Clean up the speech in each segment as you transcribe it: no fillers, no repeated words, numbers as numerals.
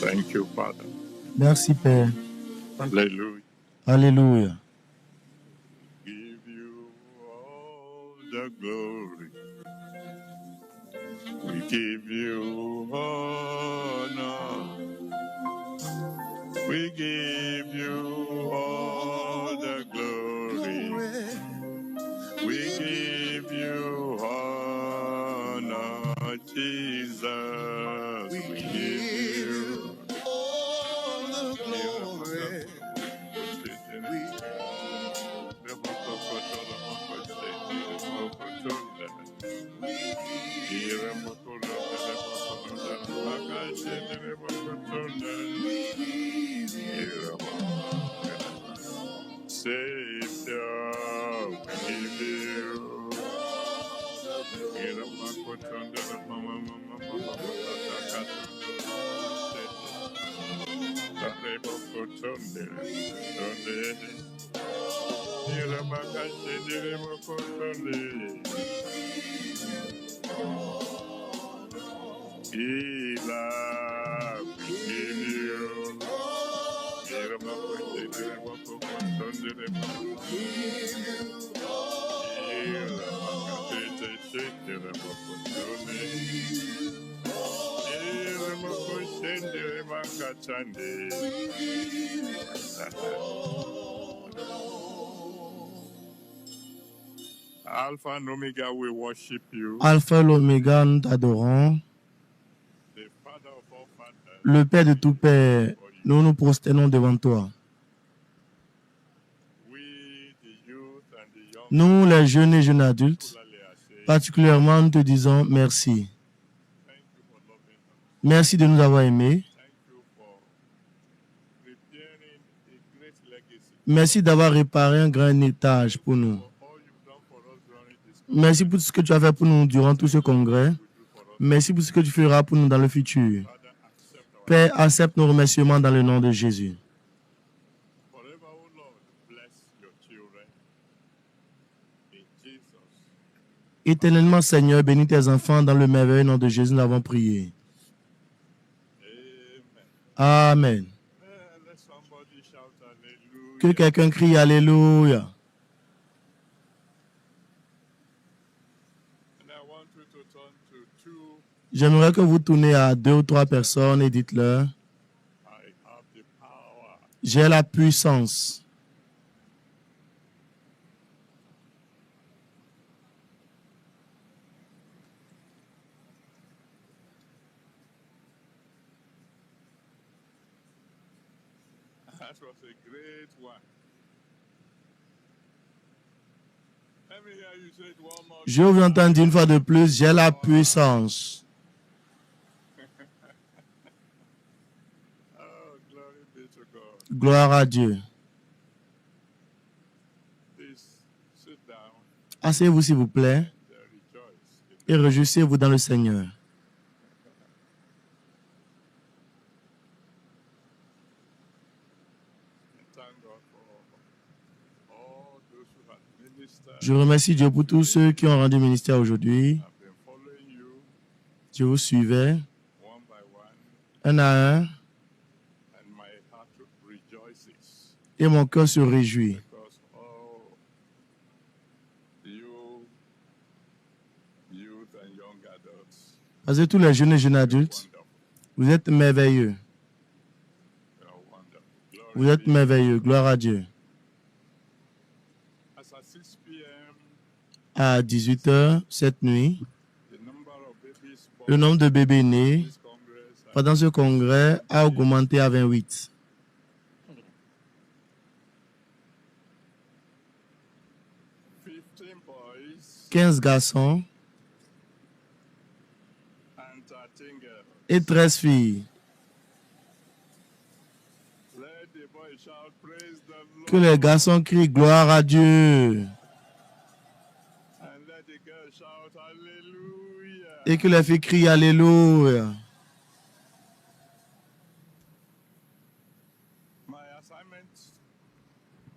Thank you, Father. Merci, Père. Hallelujah. Alléluia. Give you all the glory. We give you honor. We give you all the glory. We give you honor, Jesus. We give you all the glory. Savior, we give you Alpha and Omega, we worship you. Alpha et l'Oméga, nous t'adorons. The Father of all fathers. Le Père de tout Père, nous nous prosternons devant toi. We, the youth and the young, Nous, les jeunes et jeunes adultes, particularly are saying, particulièrement, nous te disons merci. thank you for loving us. Merci de nous avoir aimés. Thank you for preparing a great legacy. Merci d'avoir réparé un grand héritage pour nous. For all you've done for us during this Merci pour tout ce que tu as fait pour nous durant tout ce congrès. do for us. Merci pour ce que tu feras pour nous dans le futur. Father, accept our Père, accepte nos remerciements dans le nom de Jésus. forever, O Lord, bless your children. In Jesus. Éternellement, Seigneur, bénis tes enfants dans le merveilleux nom de Jésus, nous l'avons prié. Amen. Amen. Let somebody shout hallelujah. Que quelqu'un crie Alléluia. And I want you to turn to two. J'aimerais que vous tourniez à 2 ou 3 personnes et dites-leur, I have the power. j'ai la puissance. That was a great one. Let me hear you say it one more Je vous entends dire une fois de plus, j'ai la puissance. Oh, glory be to God. Gloire à Dieu. Please sit down Asseyez-vous s'il vous plaît and rejoice. et réjouissez-vous dans le Seigneur. And thank God for all those who have ministered. Je remercie Dieu pour tous ceux qui ont rendu ministère aujourd'hui. I've been following you Je vous suivais one by one, un à un and my heart rejoices et mon cœur se réjouit. because all youth and young adults Parce que tous les jeunes et jeunes adultes, wonderful. vous êtes merveilleux. You are wonderful. Glory Vous êtes be. merveilleux. Gloire à Dieu. As at 6 p.m., À 18h cette nuit, the number of babies born le nombre de bébés nés in this Congress are pendant ce congrès a augmenté à 28. 15 boys 15 garçons and 13 girls. et 13 filles. Let the boy shout, praise the Lord. Que les garçons crient gloire à Dieu And let the girl shout, hallelujah. et que les filles crient Alléluia. My assignment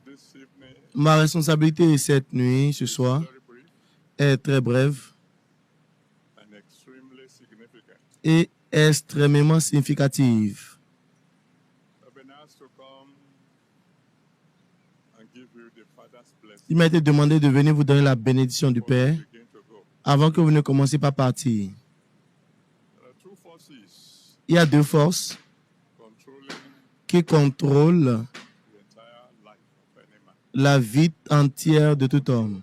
this evening Ma responsabilité cette nuit, ce soir, is very brief est très brève and extremely significant. et extrêmement significative. I've been asked to come and give you the Father's blessing Il m'a été demandé de venir vous donner la bénédiction du before you Père begin to go. avant que vous ne commenciez par partir. There are two forces Il y a 2 forces controlling qui contrôlent the entire life of any man. la vie entière de tout homme.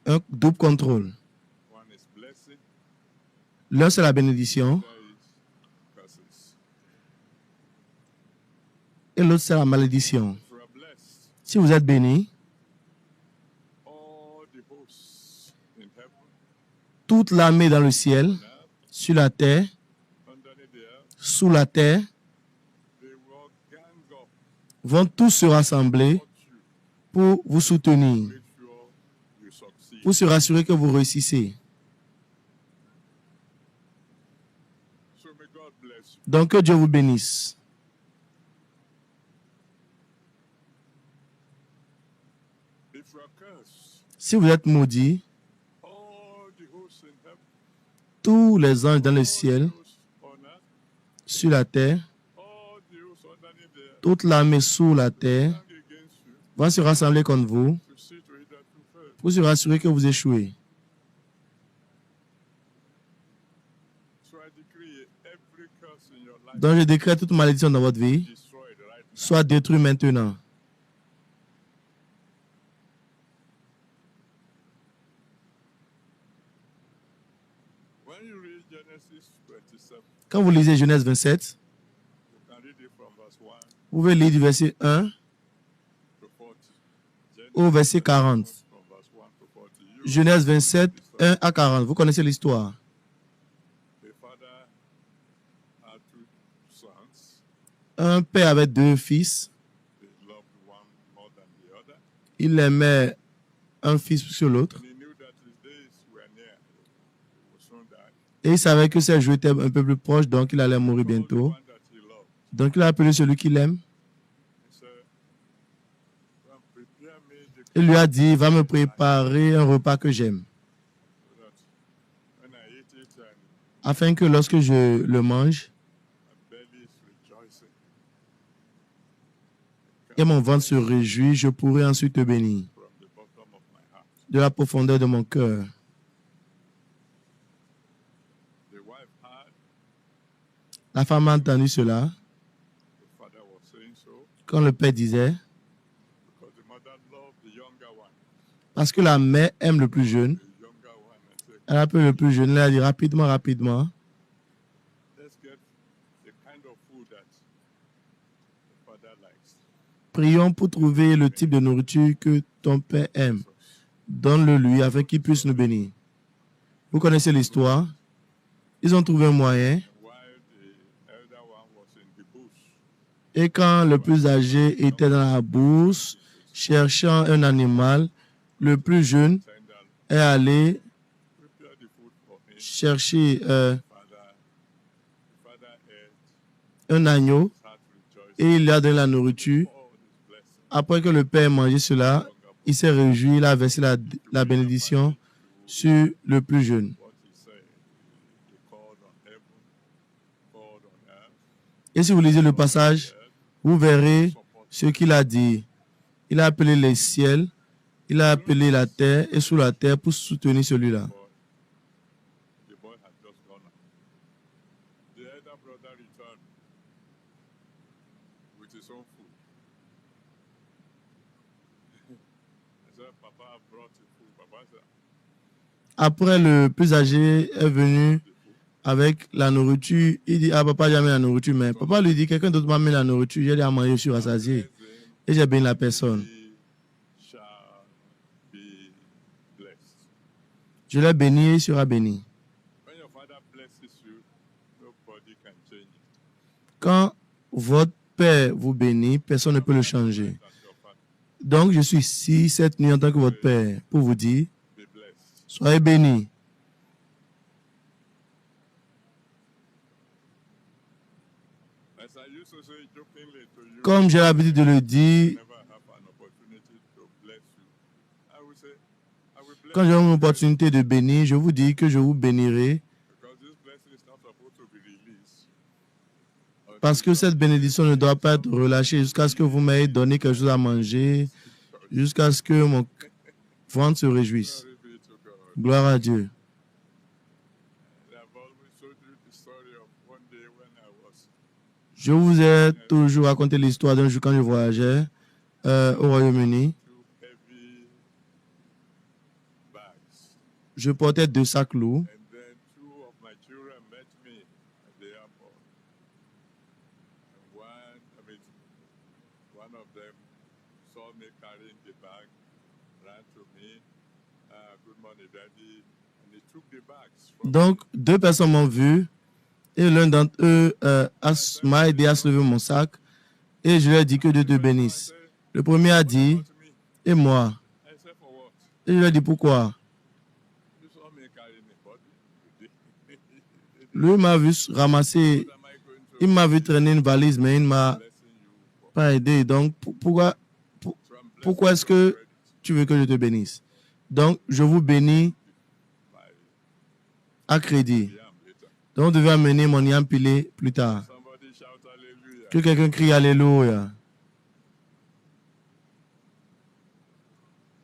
Un double contrôle. One is blessing, L'un, c'est la bénédiction there is curses. et l'autre, c'est la malédiction. If you are blessed, Si vous êtes béni, all the hosts in heaven, toute l'armée dans le ciel, earth, sur la terre, underneath the earth, sous la terre, they will gang up, vont tous se rassembler support you, pour vous soutenir, make sure you succeed. pour se rassurer que vous réussissez. So may God bless you. Donc, que Dieu vous bénisse. If you are cursed, Si vous êtes maudit, all the hosts in heaven, tous les anges dans le all ciel, the hosts on earth, sur la terre, all the hosts underneath the earth, toute l'armée sous la terre gang against you vont se rassembler contre vous to see to it that you fail. pour se rassurer que vous échouez. So I decree every curse in your life Donc, je décrète toute malédiction dans votre vie destroyed right now. soit détruite maintenant. When you read Genesis 27, Quand vous lisez Genèse 27, you can read it from verse 1 vous pouvez lire du verset 1 to 40. au verset 40. From verse 1 to 40. Genèse 27, 1 à 40. Vous connaissez l'histoire. The father had two sons. Un père avait deux fils. They loved one more than the other. Il aimait un fils sur l'autre. And he knew that his days were near. He would soon die. Et il savait que ses jours étaient un peu plus proches, donc il allait mourir So the bientôt. one that he loved, Donc il a appelé celui qu'il aime. he said, "Go and prepare me the Il lui a dit, va me préparer un repas que j'aime, so that when I eat it and afin que lorsque je le mange my belly is rejoicing, et mon ventre se réjouit, je pourrai ensuite te bénir from the bottom of my heart." de la profondeur de mon cœur. The wife heard La femme a entendu cela the father was saying so quand le père disait, because the mother loved the younger one. parce que la mère aime le plus jeune. The younger one and said, Elle appelle le plus jeune, elle a dit rapidement, rapidement, "Let's get the kind of food that the father likes." prions pour trouver le type de nourriture que ton père aime. Donne-le lui afin qu'il puisse nous bénir. Vous connaissez l'histoire. Ils ont trouvé un moyen. While the elder one was in the bush, Et quand le plus âgé était dans la bourse, cherchant un animal, le plus jeune saying that est allé prepare the food for him. chercher The father ate, un agneau his heart rejoiced. et il lui a donné la nourriture. All his blessings. Après que le père ait mangé cela, il s'est réjoui, il a versé la bénédiction sur le plus jeune. What he said, he called on heaven, called on earth, Et si vous lisez le passage, vous verrez support ce qu'il a dit. Il a appelé les ciels, il a appelé la terre et sous la terre pour soutenir celui-là. boy. The boy had just gone out. The elder brother returned with his own food. I said, "Papa brought the food." Papa said, Après, le plus âgé est venu avec la nourriture. Il dit, ah papa, j'ai amené la nourriture. Mais papa lui dit, quelqu'un d'autre m'a amené la nourriture. J'ai dit à manger, je suis rassasié. Et j'ai béni la personne. "He shall be blessed." Je l'ai béni et il sera béni. When your father blesses you, nobody can change it. Quand votre père vous bénit, personne ne peut le changer. That's your father. Donc, je suis ici cette nuit en tant que votre père pour vous dire, Be blessed. soyez bénis. As I used to say jokingly to you, Comme j'ai l'habitude de le dire, never have an opportunity to bless you. I will say, I will bless quand you j'aurai une opportunité de bénir, je vous dis que je vous bénirai because this blessing is not supposed to be released. parce que cette bénédiction ne doit pas être relâchée jusqu'à ce que vous m'ayez donné quelque chose à manger, jusqu'à ce que mon ventre se réjouisse. Glory be to God. Gloire à Dieu. And I've always told you the story of one day when I was Je vous ai toujours raconté l'histoire d'un jour quand je voyageais au Royaume-Uni. two heavy bags. Je portais 2 sacs lourds And then two of my children met me at the airport. And one of them saw me carrying the bag, ran to me, "Good morning, Daddy," and he took the bags from Donc, 2 personnes m'ont vu et l'un d'entre eux m'a aidé à soulever mon sac et je lui ai dit que Dieu te bénisse. Le premier a dit, me. et moi? I said, "For what? Et je lui ai dit, pourquoi? You saw me carrying a body. Lui m'a vu ramasser, What am I going to il m'a vu traîner une valise, mais il ne m'a blessing you for?" pas aidé. Donc, pourquoi So I'm blessing pourquoi est-ce you que credit tu veux que je te bénisse? Donc, je vous bénis my à crédit. yam later. Donc, vous devez amener mon yam pilé plus tard. Somebody shout hallelujah. Que quelqu'un crie Alléluia.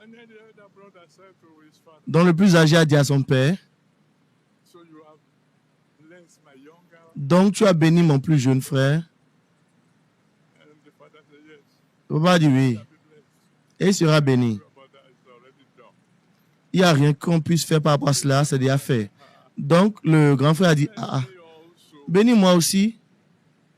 And then the elder brother said to his father, Donc, le plus âgé a dit à son père, "So you have blessed my younger?" donc tu as béni mon plus jeune frère. And the father said, "Yes, Le papa a dit oui. be blessed. Et il sera béni. Your brother is already done." Il n'y a rien qu'on puisse faire par rapport à cela, c'est déjà fait. Donc, le grand frère a dit, ah, Bless me also. bénis-moi aussi.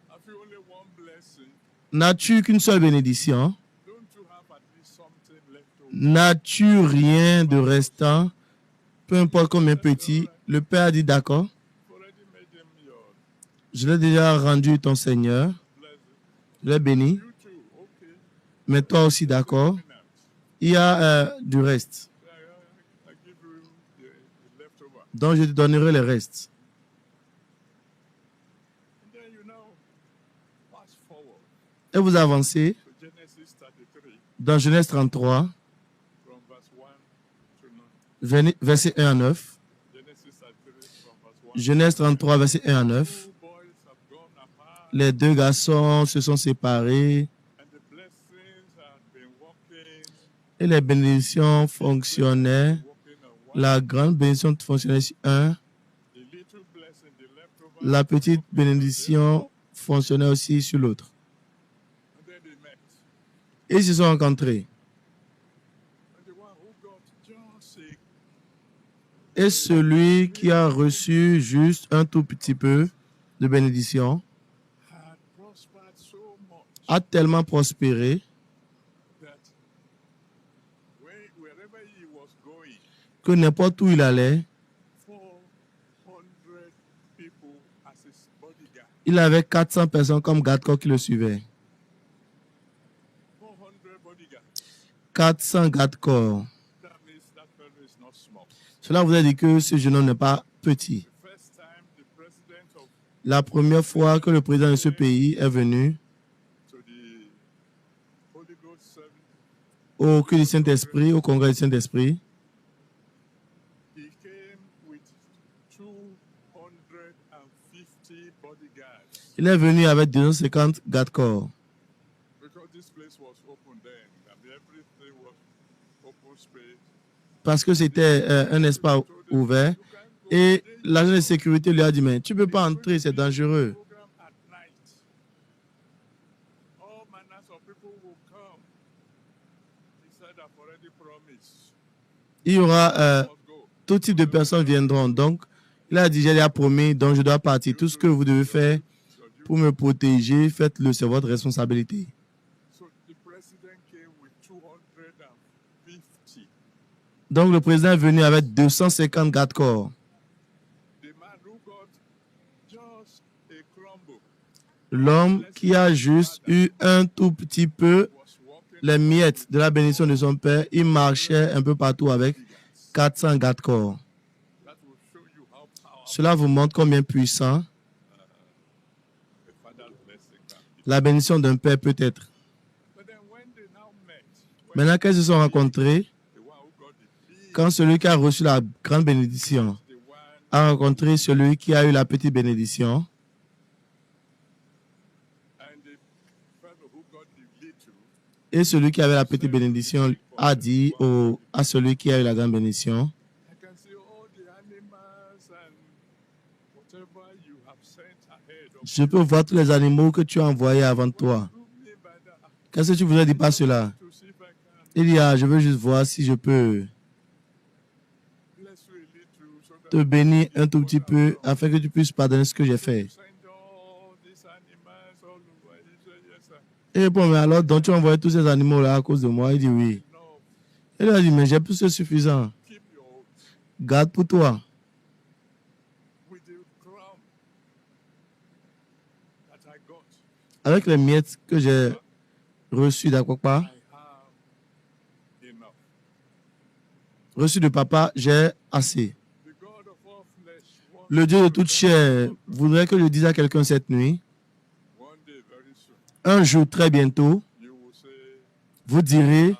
Have you only one blessing? N'as-tu qu'une seule bénédiction? Don't you have at least something left over? N'as-tu rien de restant? Peu importe combien petit. Le père a dit, d'accord, You've already made him yours. je l'ai déjà rendu ton Seigneur. Bless him. Je l'ai béni. You too. Okay. Mais toi aussi, d'accord. Coming out. Il y a du reste. I give you the leftover. Donc, je te donnerai le reste. And then you now fast forward Et vous avancez to Genesis 33 dans Genèse 33, from verse 1 to 9. verset 1 à 9. Genesis 33 from verse 1. Genèse 33, verset 1 à 9. Two boys have gone apart, Les deux garçons se sont séparés and the blessings have been working et les bénédictions fonctionnaient. on one. La grande bénédiction fonctionnait sur un. The little blessing, the leftover, La petite bénédiction fonctionnait aussi sur l'autre. and then they met. Et ils se sont rencontrés. And the one who got just Et celui qui a reçu juste un tout petit peu de bénédiction had prospered so much a tellement prospéré that wherever he was going, que n'importe où il allait, 400 people as his bodyguard. il avait 400 personnes comme garde-corps qui le suivaient. 400 bodyguards. 400 garde-corps. That means that fellow is not small. Cela vous a dit que ce jeune homme n'est pas petit. The first time the president of La première fois que le président de ce pays est venu to the Holy Ghost service, au culte du Saint-Esprit, au congrès du Saint-Esprit, he came with 250 bodyguards il est venu avec 250 garde-corps. because this place was open then. I mean, everything was open space. Parce que c'était un espace ouvert. You can't go Et l'agent de sécurité lui a dit, mais tu ne peux pas entrer, c'est dangereux. program at night. All manners of people will come. He said, I've already promised. Il y aura Must go. tout type de personnes viendront. Donc, il a dit, j'ai déjà promis, donc je dois partir. Tout ce que vous devez faire So, pour me protéger, faites-le, c'est votre responsabilité. so the president came with 250. Donc, le président est venu avec 250 garde-corps. The man who got just a crumble L'homme qui a juste eu un tout petit peu was walking les miettes de la bénédiction de son père, il marchait un peu partout avec bodyguards. 400 garde-corps. That will show you how powerful Cela vous montre combien puissant a father's blessing can be. la bénédiction d'un père peut être. But then when they now met, when Maintenant qu'ils se sont rencontrés, the one who got the big, quand celui qui a reçu la grande bénédiction the one a rencontré celui qui a eu la petite bénédiction, and the fellow who got the little, et celui qui avait la petite bénédiction a dit à celui qui a eu la grande bénédiction, I can see all the animals and whatever you have sent ahead of je peux voir tous les animaux que tu as envoyés avant toi. you. Me by that Qu'est-ce que tu voudrais dire par cela? to see if I can Il dit, ah, je veux juste voir si je peux bless you a little so that te bénir un tout petit peu afin que tu puisses pardonner ce que j'ai fait. you send all these animals all over. He said, yes, sir. Et bon, mais alors, donc tu as envoyé tous ces animaux-là à cause de moi? Il dit oui. No, Il a dit, mais j'ai plus que suffisant. keep your Garde pour toi. with the crumb that I got. Avec les miettes que j'ai reçues d'Akwakpa, I have enough. reçues de papa, j'ai assez. The God of all flesh, Le Dieu de toute chair voudrait que je dise à quelqu'un cette nuit, one day very soon, un jour très bientôt, you will say, vous direz, enough.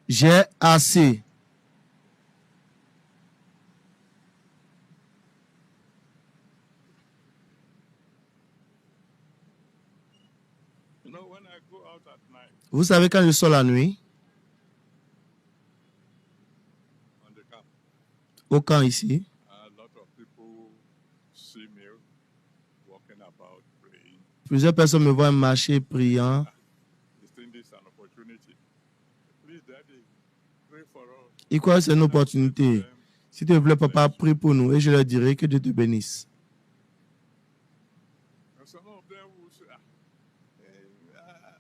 j'ai assez. You know, when I go out at night Vous savez, quand je sors la nuit, on the camp, au camp ici, a lot of people see me walking about praying. plusieurs personnes me voient marcher priant. They think this is an opportunity. Please, Daddy, pray for us. Ils croient que c'est une opportunité. S'il te plaît, papa, prie pour nous et je leur dirai que Dieu te bénisse. And some of them will say,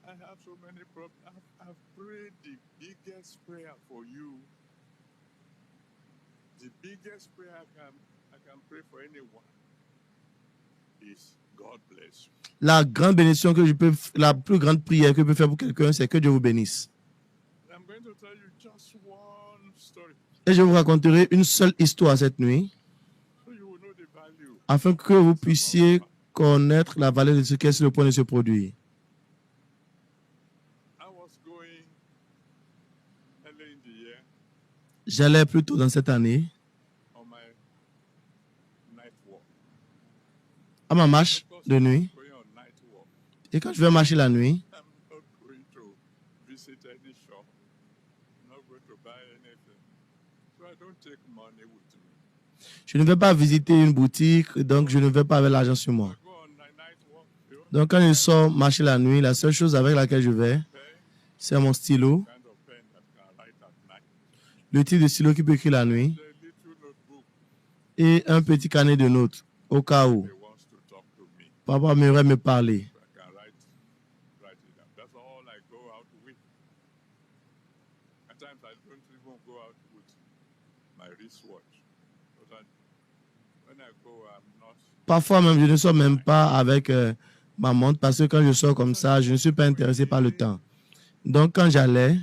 I have so many problems. I've prayed the biggest prayer for you. The biggest prayer I can pray for anyone is God bless you. La grande bénédiction que je peux, la plus grande prière que je peux faire pour quelqu'un, c'est que Dieu vous bénisse. I'm going to tell you just one story Et je vous raconterai une seule histoire cette nuit, so you will know the value. afin que vous puissiez connaître la valeur de ce qui est sur le point de se produire. I was going early in the year J'allais plus tôt dans cette année on my night walk. à ma marche Of course, de nuit. going on night walk. Et quand je vais marcher la nuit, I'm not going to visit any shop. I'm not going to buy anything. So I don't take money with me. je ne vais pas visiter une boutique, donc je ne vais pas avec l'argent sur moi. I go on my night walk. The only Donc quand je sors marcher la nuit, la seule chose avec laquelle je vais, pen, c'est mon stylo, kind of pen that can write at night. le type de stylo qui peut écrire la nuit, The little notebook et un petit carnet de notes, au cas où he wants to talk to me. papa m'aimerait me parler. So I can write it down. That's all I go out with. At times I don't even go out with my wristwatch. But when I go, I'm not. Parfois même, je ne sors même pas avec ma montre parce que quand je sors comme ça, je ne suis pas intéressé par le temps. Donc quand j'allais, I've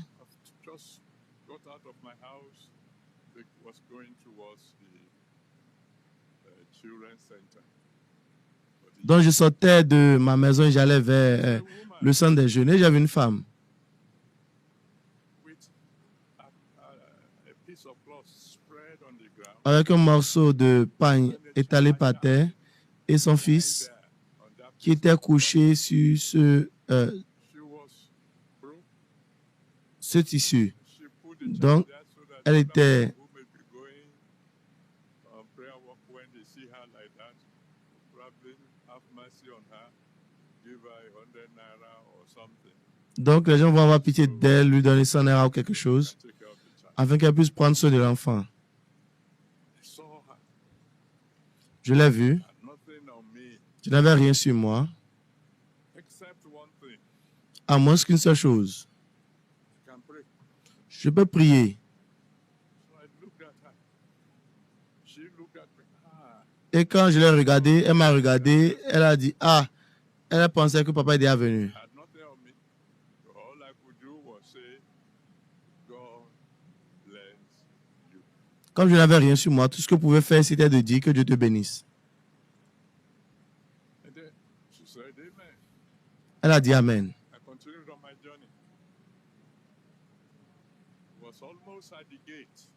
just got out of my house. It was going towards the children's center. But the donc je sortais de ma maison et j'allais vers woman le centre des jeunes et j'avais une femme with a piece of cloth spread on the ground. avec un morceau de pagne étalé par terre et son fils There, on that qui était couché sur she was broke. ce tissu. She put the child Donc, there so that elle other était- people who may be going on prayer walk when they see her like that, probably have mercy on her, give her 100 naira or something, Donc les gens vont avoir pitié d'elle, lui donner 100 € ou quelque chose, take care of the child. afin qu'elle puisse prendre soin de l'enfant. I saw her, Je l'ai vue, had nothing on me je n'avais rien sur moi, except one thing. à moins qu'une seule chose. I can pray. Je peux prier. So I looked at her. She looked at me. Et quand je l'ai regardée, elle m'a regardé, elle a dit, ah, elle a pensé que papa est déjà venu. I had nothing on me. So all I could do was say, God bless you. Comme je n'avais rien sur moi, tout ce que je pouvais faire, c'était de dire que Dieu te bénisse. And then she said, Amen. Elle a dit Amen. I continued on my journey. Was almost at the gate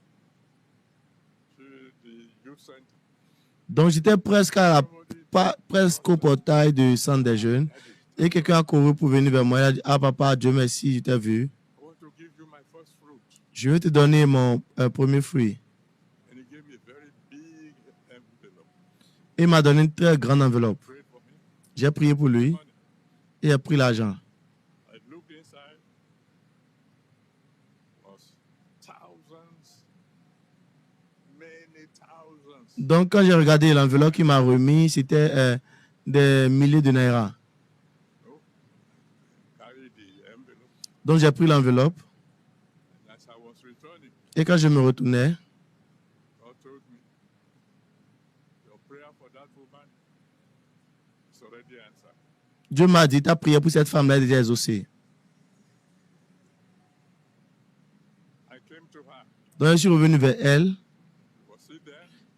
to the youth center. Donc j'étais presque, presque au portail du centre des jeunes. Et quelqu'un a couru pour venir vers moi. Il a dit, ah papa, Dieu merci, je t'ai vu. I want to give you my first fruit. Je vais te donner mon premier fruit. And he gave me a very big envelope. Et il m'a donné une très grande enveloppe. Prayed for me. J'ai prié pour lui Money. et il a pris l'argent. I looked inside. Was thousands, many thousands. Donc quand j'ai regardé l'enveloppe qu'il m'a remis, c'était des milliers de naira. No. Carried the envelope. Donc j'ai pris l'enveloppe And as I was returning, et quand je me retournais, God told me, your prayer for that woman is already answered. Dieu m'a dit, ta prière pour cette femme-là est déjà exaucée. I came to her. Donc je suis revenu vers elle. Was she there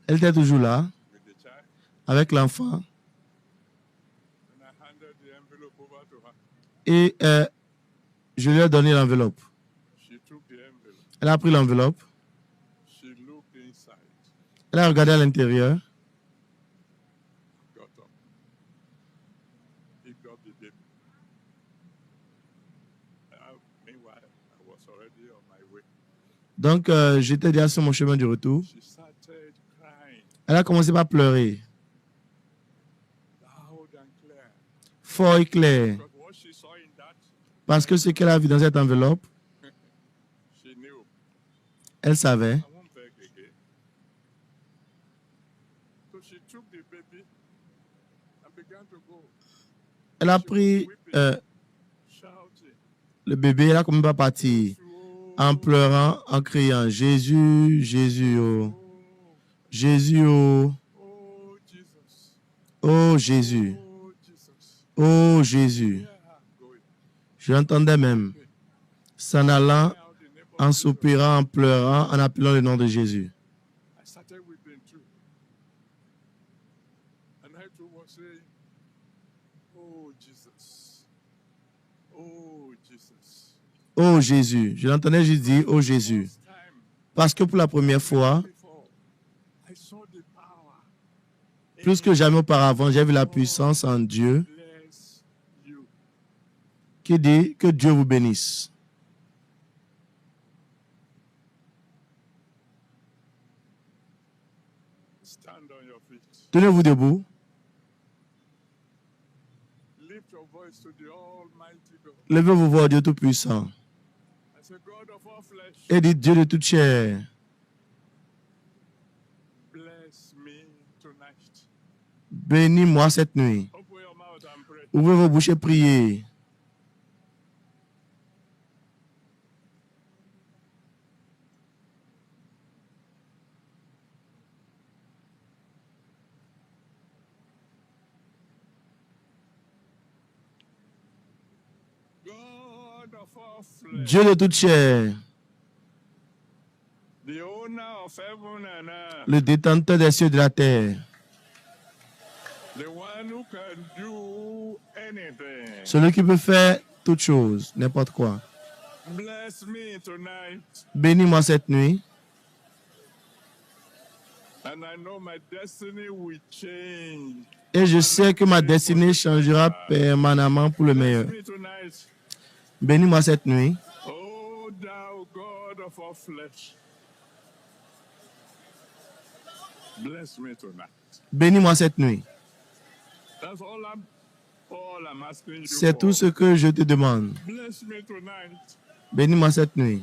Elle était toujours là with the child? avec l'enfant. And I handed the envelope over to her. Et je lui ai donné l'enveloppe. She took the envelope. Elle a pris l'enveloppe. She looked inside. Elle a regardé à l'intérieur. Got up. Picked up the baby. Meanwhile, I was already on my way. Donc j'étais déjà sur mon chemin du retour. She started crying Elle a commencé par pleurer. loud and clear. Fort et clair. Because what she saw in that, Parce que ce qu'elle a vu dans cette enveloppe, she knew. elle savait. I won't beg again. So she took the baby and began to go, Elle a pris shouting, le bébé, elle a commencé à partir en pleurant, en criant Jésus, Jésus, oh. Jésus, oh. oh Jesus, Oh Jésus, oh Jesus. oh Jésus. Hear her going, Je l'entendais même s'en allant, cry out the name of en Jesus. soupirant, en pleurant, en appelant le nom de Jésus. I started weeping too. And I too was saying, oh Jesus, oh Jesus. Oh Jésus. Je l'entendais juste dire oh Jésus. First time Parce que pour la première fois, before, I saw the power. plus que jamais auparavant, j'ai vu la puissance en Dieu Bless you. qui dit que Dieu vous bénisse. Stand on your feet. Tenez-vous debout. Lift your voice to the Almighty God. Levez vos voix au Dieu Tout-Puissant. As a God of all flesh, Et dites Dieu de toute chair, bless me tonight. bénis-moi cette nuit. Open your mouth and pray. Ouvrez vos bouches et priez. God of all flesh, Dieu de toute chair, the owner of heaven and earth, le détenteur des cieux et de la terre, the one who can do anything. celui qui peut faire toutes choses, n'importe quoi. Bless me tonight. Bénis-moi cette nuit. And I know my destiny will change. Et je sais que ma destinée changera permanemment pour le meilleur. Bless me tonight. Bénis-moi cette nuit. Oh, thou God of all flesh. Bless me tonight. Bénis-moi cette nuit. That's all I'm asking you C'est for. tout ce que je te demande. Bless me tonight. Bénis-moi cette nuit.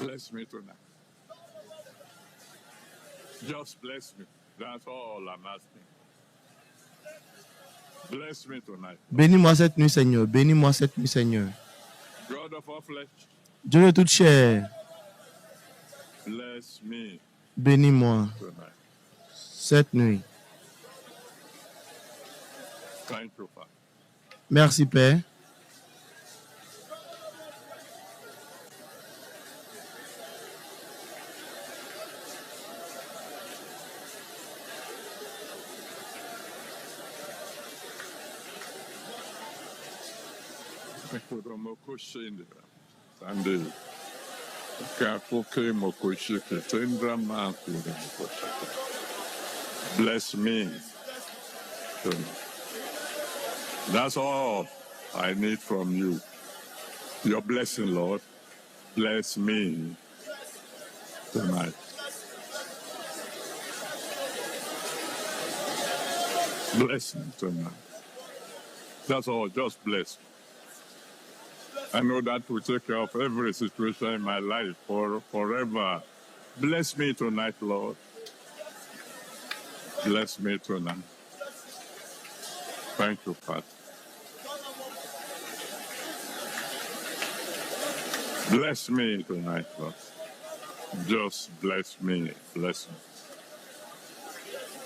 Bless me tonight. Just bless me. That's all I'm asking. Bless me tonight. Bénis-moi cette nuit, Seigneur. Bénis-moi cette nuit, Seigneur. God of all flesh, Dieu de toute chair, bless me bénis-moi tonight. cette nuit. Thank you, Father. Merci, Père. Sunday. Bless me. That's all I need from you. Your blessing, Lord. Bless me tonight. Bless me tonight. That's all. Just bless me. I know that will take care of every situation in my life forever. Bless me tonight, Lord. Bless me tonight. Thank you, Father. Bless me tonight, Lord. Just bless me. Bless me.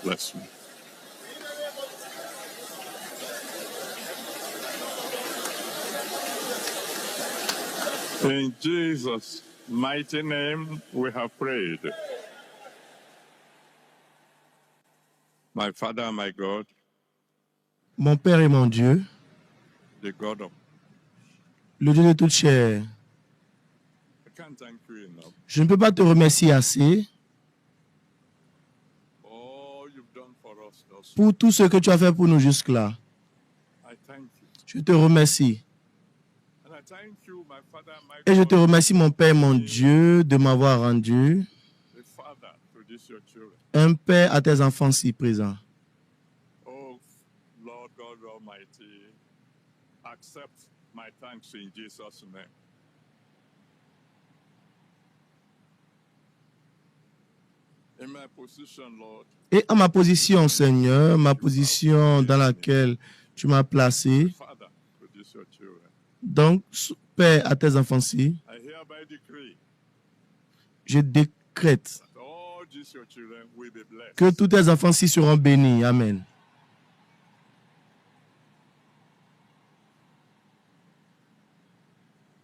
Bless me. In Jesus' mighty name, we have prayed. My Father, my God, Mon Père et mon Dieu, the God of... le Dieu de toute chair, I can't thank you enough. je ne peux pas te remercier assez All you've done for us thus far. pour tout ce que tu as fait pour nous jusque-là. I thank you. Je te remercie. And I thank you, my Father, my Et je te God, remercie, mon Père, mon Dieu, de m'avoir rendu the Father to these your children. un Père à tes enfants si présents. Oh, Lord God Almighty, accept my thanks in Jesus' name. In my position, Lord, Et à ma position, Seigneur, ma position dans laquelle tu m'as placé, Father, produce your children. donc, Père, à tes enfants-ci, I hereby decree je décrète that all these your children will be blessed. que tous tes enfants-ci seront bénis. Amen.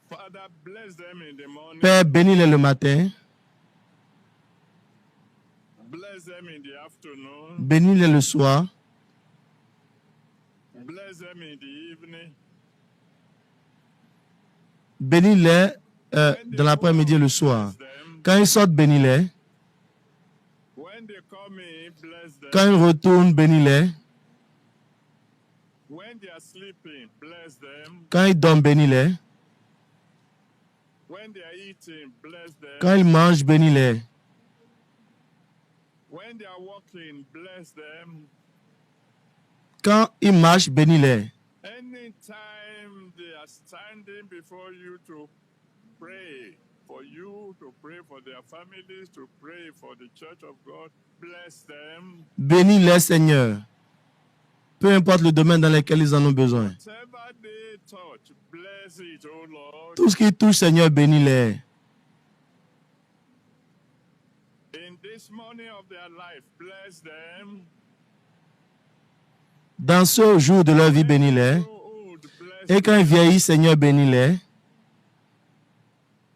Father, bless them in the morning. Père, bénis-les le matin, Bless them in the afternoon. bénis-les le soir, Bless them in the evening. bénis-les dans l'après-midi et le soir. Bless them. Quand ils sortent, bénis-les. When they come in, bless them. Quand ils retournent, bénis-les. When they are sleeping, bless them. Quand ils dorment, bénis-les. When they are eating, bless them. Quand ils mangent, bénis-les. When they are walking, bless them. Quand ils marchent, bénis-les. Anytime they are standing before you to pray for you, to pray for their families, to pray for the church of God, bless them. Bénis-les, Seigneur. Peu importe le domaine dans lequel ils en ont besoin. Whatever they touch, bless it, oh Lord. Tout ce qui touche, Seigneur, bénis-les. In this morning of their life, bless them. Dans ce jour de leur vie, bénis-les. Et quand ils vieillissent, Seigneur, bénis-les.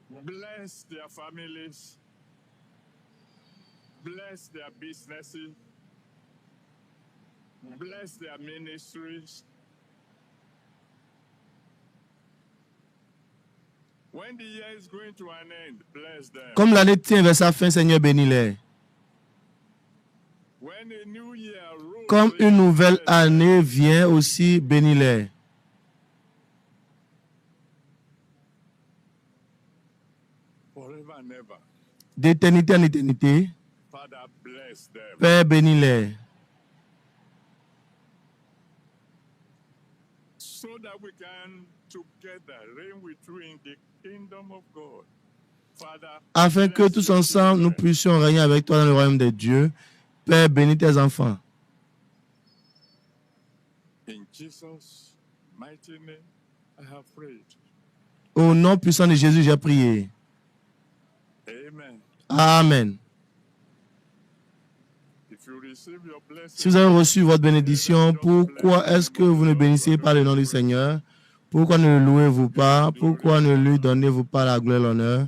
Bless their families. Bless their businesses. Bless their ministries. When the year is going to an end, bless them. Comme l'année tient vers sa fin, Seigneur, bénis-les. When a new year rolls Comme in, une nouvelle bless them. année vient aussi, bénis-les. Forever and ever. D'éternité en éternité, Father, bless them. Père, bénis-les. So that we can together reign with you in the kingdom of God. Father, Afin que bless tous your ensemble, nous children. puissions régner avec toi dans le royaume de Dieu. Père, bénis tes enfants. In Jesus' mighty name, I have prayed. Au nom puissant de Jésus, j'ai prié. Amen. Amen. If you receive your blessing, Si vous avez reçu votre bénédiction, pourquoi est-ce que vous ne bénissez pas le nom du Seigneur? Pourquoi ne le louez-vous pas? Pourquoi ne lui donnez-vous pas la gloire et l'honneur?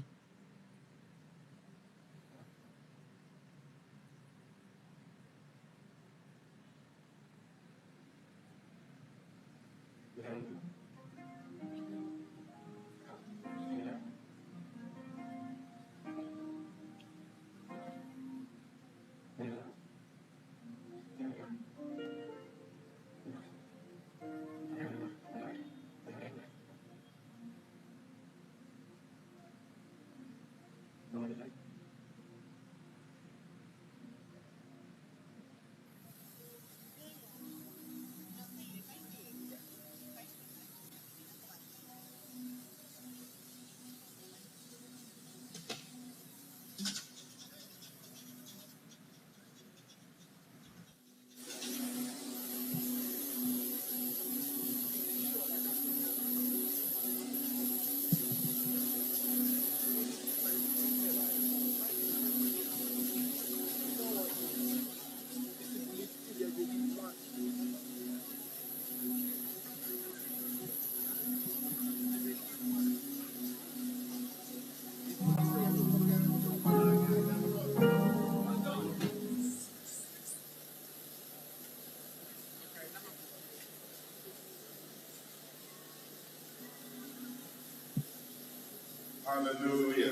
hallelujah.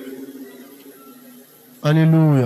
Alléluia.